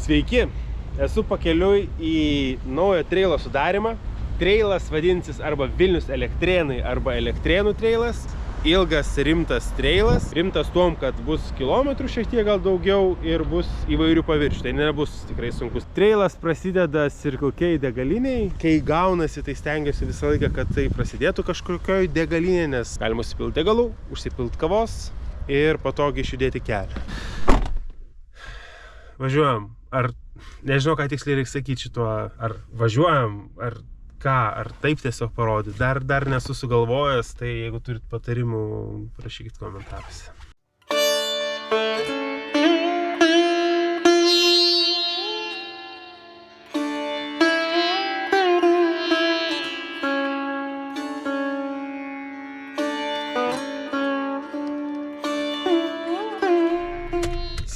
Sveiki, esu pakeliui į naujo treilo sudarimą. Treilas vadinsis arba Vilnius Elektrėnai arba Elektrėnų treilas. Ilgas, rimtas treilas. Rimtas tuom, kad bus kilometrų šiek tiek gal daugiau ir bus įvairių paviršių. Tai nebus tikrai sunkus. Treilas prasideda Circle K degaliniai. Kai gaunasi, tai stengiuosi visą laiką, kad tai prasidėtų kažkokioj degalinė, nes galima užsipilti degalų, užsipilti kavos ir patogiai išjudėti kelią. Važiuojam. Ar nežinau, ką tiksliai reikia sakyti šituo. Ar važiuojam, ar ką, ar taip tiesiog parodyti. Dar nesu sugalvojęs, tai jeigu turit patarimų, parašykit komentaruose.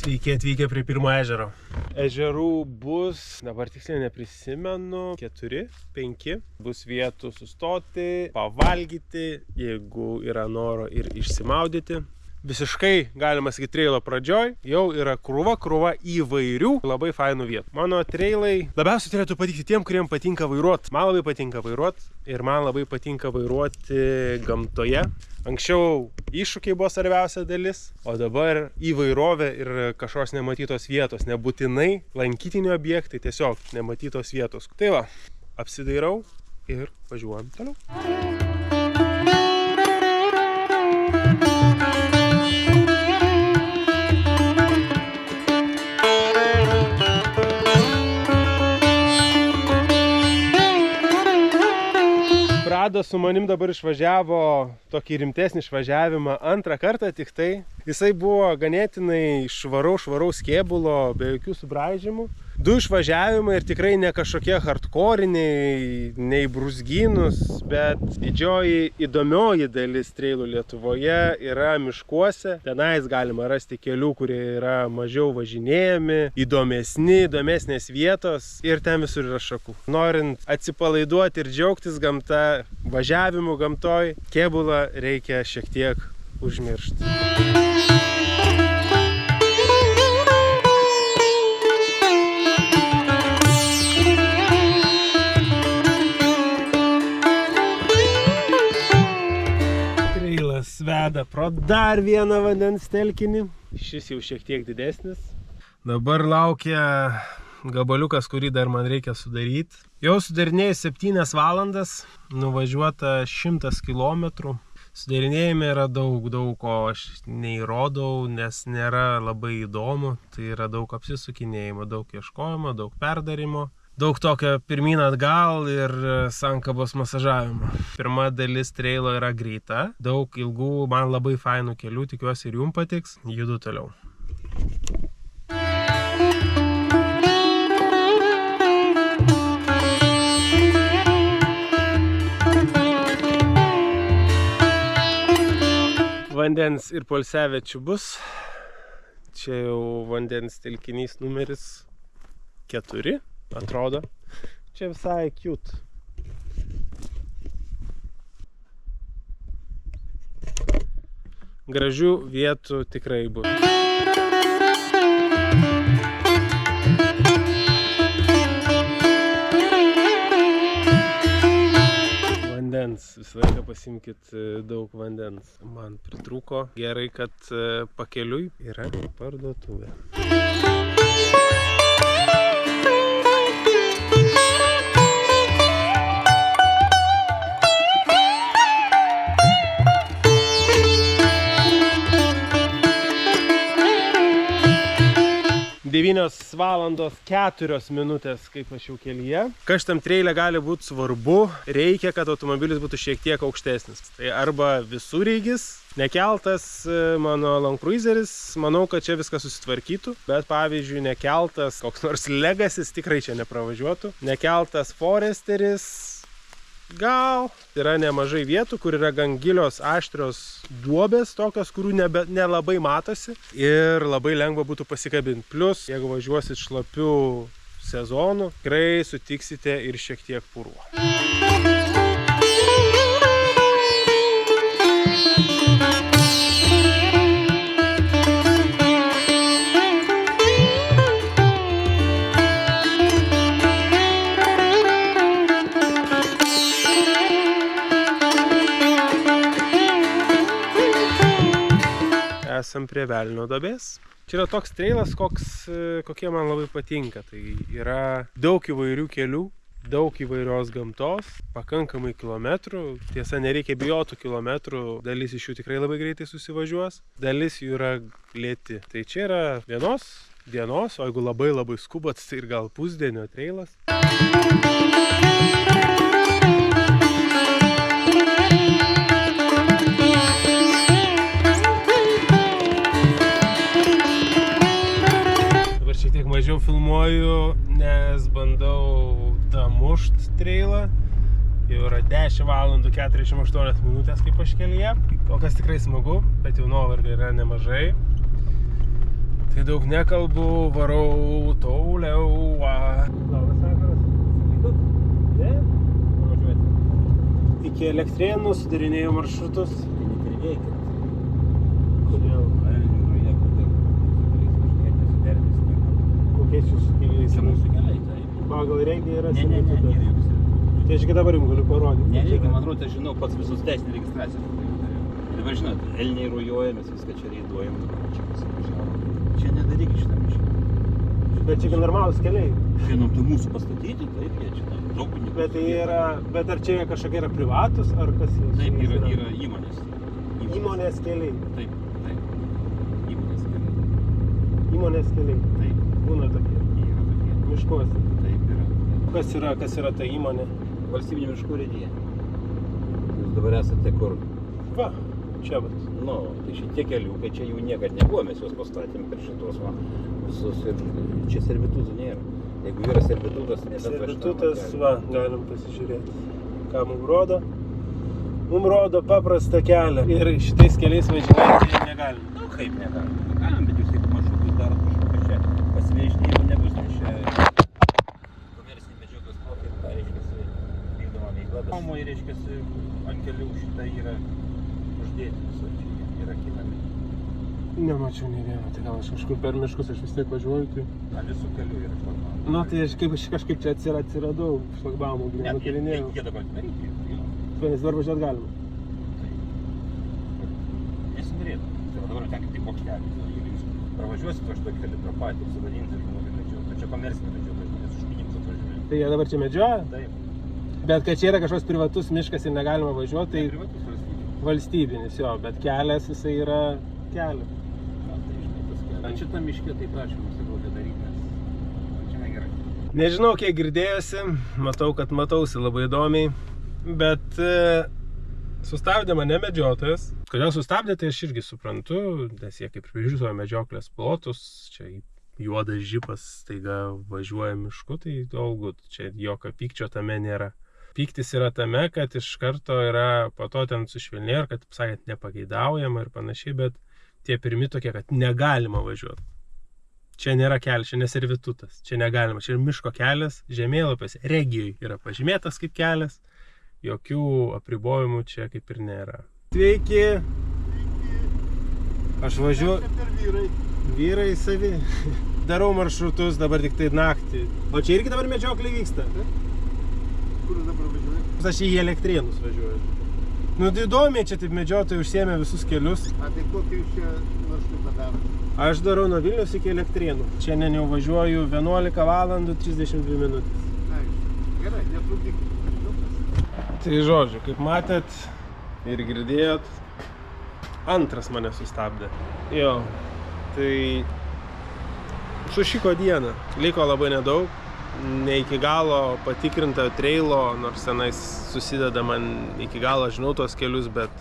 Sveiki atvykę prie pirmo ežero. Ežerų bus, dabar tiksliai neprisimenu, 4, 5. Bus vietų sustoti, pavalgyti, jeigu yra noro ir išsimaudyti. Visiškai, galima sakyti, treilo pradžioj jau yra krūva įvairių labai fainų vietų. Mano treilai labiausiai turėtų patikti tiem, kuriem patinka vairuoti. Man labai patinka vairuoti ir man labai patinka vairuoti gamtoje. Anksčiau iššūkiai buvo svarbiausia dalis, o dabar įvairovė ir kažkokios nematytos vietos. Nebūtinai lankytiniai objektai, tiesiog nematytos vietos. Tai va, apsidairau ir važiuojam toliau. Pradas su manim dabar išvažiavo tokį rimtesnį išvažiavimą antrą kartą, tik tai jisai buvo ganėtinai švaraus kėbulo, be jokių subraižymų. 2 išvažiavimai ir tikrai ne kažkokie hardkoriniai, nei brūzgynus, bet didžioji įdomioji dalis treilų Lietuvoje yra miškuose. Tenais galima rasti kelių, kurie yra mažiau važinėjami, įdomesnės vietos ir ten visur yra šakų. Norint atsipalaiduoti ir džiaugtis gamta, važiavimu gamtoj, kėbulą reikia šiek tiek užmiršti. Veda pro dar vieną vandens telkinį. Šis jau šiek tiek didesnis. Dabar laukia gabaliukas, kurį dar man reikia sudaryti. Jau sudarinėjau 7 valandas, nuvažiuota 100 km. Sudarinėjime yra daug, ko aš neįrodau, nes nėra labai įdomu. Tai yra daug apsisukinėjimo, daug ieškojimo, daug perdarimo. Daug tokio pirmyn atgal ir sankabos masažavimo. Pirma dalis treilo yra greita. Daug ilgų, man labai fainų kelių, tikiuosi ir jums patiks. Judu toliau. Vandens ir poilsiaviečių bus. Čia jau vandens telkinys numeris 4. Atrodo. Čia visai cute. Gražių vietų tikrai bus. Vandens. Visą laiką pasimkit daug vandens. Man pritrūko. Gerai, kad pakeliui yra parduotuvė. Devynios valandos 4 minutės, kaip aš jau kelyje. Kas šitam treile gali būti svarbu, reikia, kad automobilis būtų šiek tiek aukštesnis. Tai arba visureigis, nekeltas mano Land Cruiseris, manau, kad čia viskas susitvarkytų. Bet pavyzdžiui, nekeltas koks nors Legasis tikrai čia nepravažiuotų. Nekeltas Foresteris. Gal yra nemažai vietų, kur yra gan gilios, aštrios duobės, tokios, kurių nelabai matosi ir labai lengva būtų pasikabinti. Plius, jeigu važiuosit šlapių sezonų, tikrai sutiksite ir šiek tiek purvo. esam prie Velnio duobės. Čia yra toks trailas, kokie man labai patinka. Tai yra daug įvairių kelių, daug įvairios gamtos, pakankamai kilometrų. Tiesa, nereikia bijoti kilometrų, dalis iš jų tikrai labai greitai susivažiuos, dalis jų yra lėti. Tai čia yra vienos dienos, o jeigu labai skubat, tai ir gal pusdienio trailas. Mažiau filmuoju, nes bandau damušt trailą. Jau yra 10 valandų 48 minutės kaip aš kelyje. Kol kas tikrai smagu, bet jau nuovargio yra nemažai. Tai daug nekalbu, varau toliau. Labas vakaras. Vykot? Ne? Važiuoti. Iki Elektrėnų sudarinėjau maršrutus. Tai nekalbėkit. Kodėl? Kokiais jūsų keliais? Čia mūsų keliai, taip. Pagal regiją yra Ne, servitutas. Tai aš dabar jums galiu parodyti. Nereikia, man atrodo, aš žinau pats visus teisinį registraciją. Ir dabar žinot, elniai rujoja, mes viską čia reiduojam, čia pasivažiavom. Čia nedarykit šitą mišką. Bet čia normalūs keliai. Žinom, tai mūsų pastatyti, taip, jie čia daug pinigų. Bet tai yra, bet ar čia kažkokie yra privatus, ar kas jie? Taip, yra įmonės. Įmonės keliai. Taip. Įmonės keliai. Įmonės keliai. Taip. Būna tokie. Yra tokie. Miškuose. Taip, yra. Kas yra ta įmonė? Valstybinė miškų urėdija. Jūs dabar esate kur? Va, čia vat. Nu, tai šitie keliukai, čia jų niekad nebuvo, mes juos pastatėm per šitos va. Visus ir čia servitutų nėra. Jeigu yra servitutas, Servitutas, va, galim pasižiūrėti, ką mums rodo. Mums rodo paprastą kelią ir šitais keliais važinėti negalim. Nu, kaip negalim? Galim, bet jūs kaip maršrutus darot kažkokią čia pasivažinėjimų nebus, nes čia komercinį medžioklės plotai, tai reiškiasi vykdoma veikla. Nuomoj reiškiasi ant kelių šitą yra uždėti visą, čia yra kinami. Nemačiau nei vieno, tai gal aš kažkur per miškus, aš vis tiek važiuoju, tai... Na, visų kelių yra šlagbaumų. Nu, tai aš kažkaip čia atsiradau šlagbaumų, nukelinėjau. Jie dabar daryti, jo. Nes dabar važiuot galima. Nesinorėtų. Tai dabar ten kaip tik bokštelis. Jeigu jūs pravažiuosit va šitą kelią pro patį, sugadinti žmogų medžioklę. Tai čia komercinė medžioklė, nes už pinigus atvažiuoja. Tai jie dabar čia medžioja? Taip. Bet kad čia yra kažkoks privatus miškas ir negalima važiuoti, tai Privatus valstybinis, jo, bet kelias jisai yra kelias. Na, tai žinai, tas kelias. Ant šitą miškę tai prašom, sakau, tai daryk, nes čia negerai. Nežinau, kiek girdėjosi, matau, kad matausi labai įdomiai, bet sustabdė mane medžiotojas. Kodėl sustabdė, tai aš irgi suprantu, nes jie kaip prižiūri savo medžioklės plotus, čia juodas džipas staiga važiuoja mišku, tai galbūt čia jokio pykčio tame nėra. Pyktis yra tame, kad iš karto yra po to ten sušvelnėjo, kad, taip sakant, nepageidaujama ir panašiai, bet tie pirmi tokie, kad negalima važiuoti. Čia nėra kelias, čia neservitutas, čia negalima, čia yra miško kelias, žemėlapis regijoj yra pažymėtas kaip kelias, jokių apribojimų čia kaip ir nėra. Sveiki! Aš važiuoju. Vyrai savi. Darau maršrutus dabar tik tai naktį. O čia irgi dabar medžioklė vyksta? Kur dabar važiuoji? Aš į Elektrėnus važiuoju. Nu, tai įdomiai, čia taip medžiotojai užsiėmė visus kelius. A tai kokį jūs čia maršrutą darot? Aš darau nuo Vilniaus iki Elektrėnų. Šiandien jau važiuoju 11 valandų 32 minutės. Na, gerai, netrukdykit. Tai žodžiu, kaip matėt ir girdėjot, antras mane sustabdė. Jo, tai sušiko dieną. Liko labai nedaug. Ne iki galo patikrinta trailo, nors tenais susideda man iki galo, žinau tos kelius, bet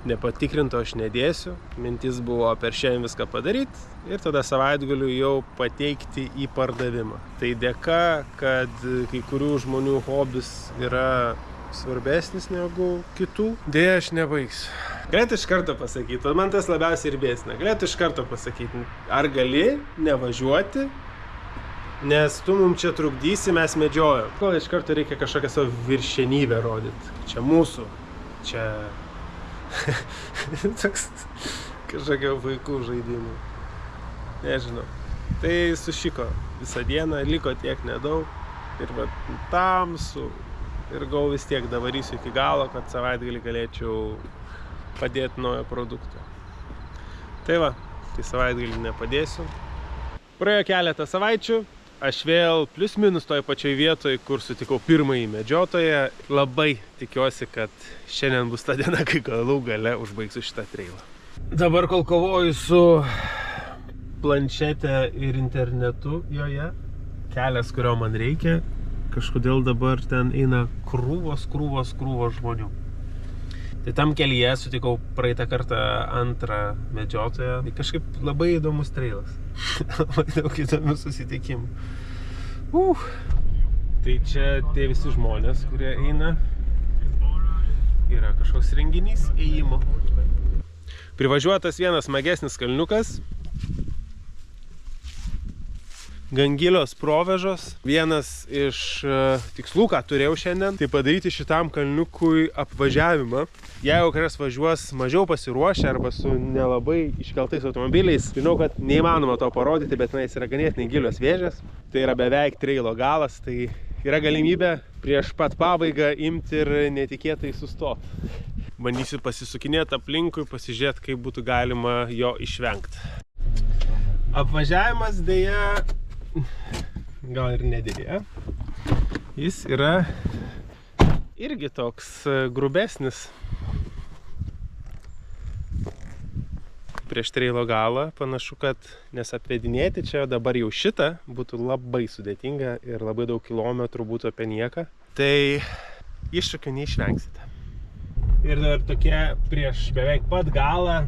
nepatikrinto aš nedėsiu. Mintis buvo per šiandien viską padaryti ir tada savaitgaliu jau pateikti į pardavimą. Tai dėka, kad kai kurių žmonių hobis yra svarbesnis negu kitų, dėja aš nebaigsiu. Galėtų iš karto pasakyti, man tas labiausiai ir bėsina, galėtų iš karto pasakyti, ar gali nevažiuoti, nes tu mums čia trukdysi, mes medžiojam. Gal iš karto reikia kažkokią savo viršenybę rodyti. Čia mūsų, čia toks kažkokio vaikų žaidimų. Nežinau. Tai sušiko visą dieną, liko tiek nedaug. Ir va tamsu. Ir gal vis tiek davarysiu iki galo, kad savaitgalį galėčiau padėti naują produktą. Tai va, tai savaitgalį nepadėsiu. Praėjo keletą savaičių, aš vėl plius minus toj pačioj vietoj, kur sutikau pirmąjį medžiotoją. Labai tikiuosi, kad šiandien bus ta diena, kai galų gale užbaigsiu šitą trailą. Dabar kol kovoju su planšete ir internetu joje, kelias, kurio man reikia, kažkodėl dabar ten eina krūvos žmonių. Tai tam kelyje sutikau praeitą kartą antrą medžiotoją. Tai kažkaip labai įdomus trailas. Labai daug įdomių susitikimų. Tai čia tie visi žmonės, kurie eina. Yra kažkoks renginys ėjimo. Privažiuotas vienas smagesnis kalniukas. Gan gilios provėžos. Vienas iš tikslų, ką turėjau šiandien, tai padaryti šitam kalniukui apvažiavimą. Jeigu kas važiuos mažiau pasiruošę arba su nelabai iškeltais automobiliais, žinau, kad neįmanoma to parodyti, bet jis yra ganėtinai gilios vėžės. Tai yra beveik trailo galas, tai yra galimybė prieš pat pabaigą imti ir netikėtai sustoti. Bandysiu pasisukinėti aplinkui, pasižiūrėti, kaip būtų galima jo išvengti. Apvažiavimas dėja, gal ir nedėja, jis yra irgi toks grubesnis. Prieš trailo galą panašu, kad nes apvedinėti čia dabar jau šitą būtų labai sudėtinga ir labai daug kilometrų būtų apie nieką. Tai iššūkių neišvengsite. Ir dar tokie prieš beveik pat galą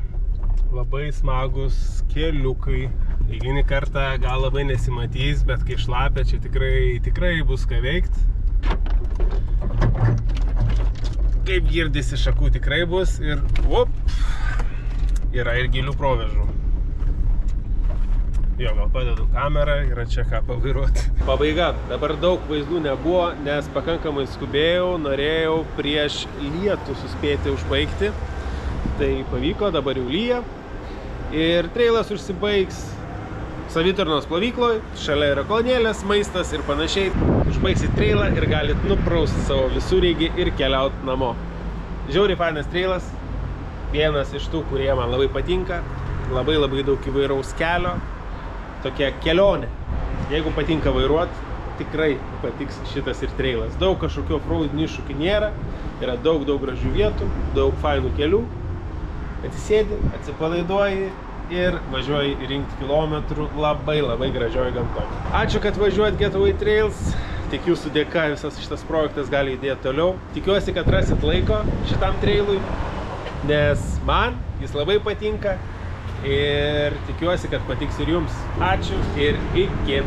labai smagus keliukai. Eilinį kartą gal labai nesimatys, bet kai šlapia, čia tikrai bus ką veikti. Kaip girdisi, šakų tikrai bus ir yra ir gilių provėžų. Jo, gal padedu kamerą, yra čia ką pavairuoti. Pabaiga. Dabar daug vaizdų nebuvo, nes pakankamai skubėjau, norėjau prieš lietų suspėti užbaigti. Tai pavyko, dabar jau lyja. Ir trailas užsibaigs savitarnos plovykloj, šalia yra kolonėlės, maistas ir panašiai. Užbaigsit trailą ir galit nuprausti savo visureigį ir keliauti namo. Žiauriai fainas trailas, vienas iš tų, kurie man labai patinka, labai daug įvairaus kelio, tokia kelionė. Jeigu patinka vairuoti, tikrai patiks šitas ir trailas. Daug kažkokių offroadinių iššūkių nėra, yra daug gražių vietų, daug fainų kelių. Atsisėdi, atsipalaiduoji ir važiuoji rinkti kilometrų labai gražioj gamtoj. Ačiū, kad važiuojat Getaway Trails. Tik jūsų dėka visas šitas projektas gali judėti toliau. Tikiuosi, kad rasit laiko šitam trailui, nes man jis labai patinka ir tikiuosi, kad patiks ir jums. Ačiū ir iki.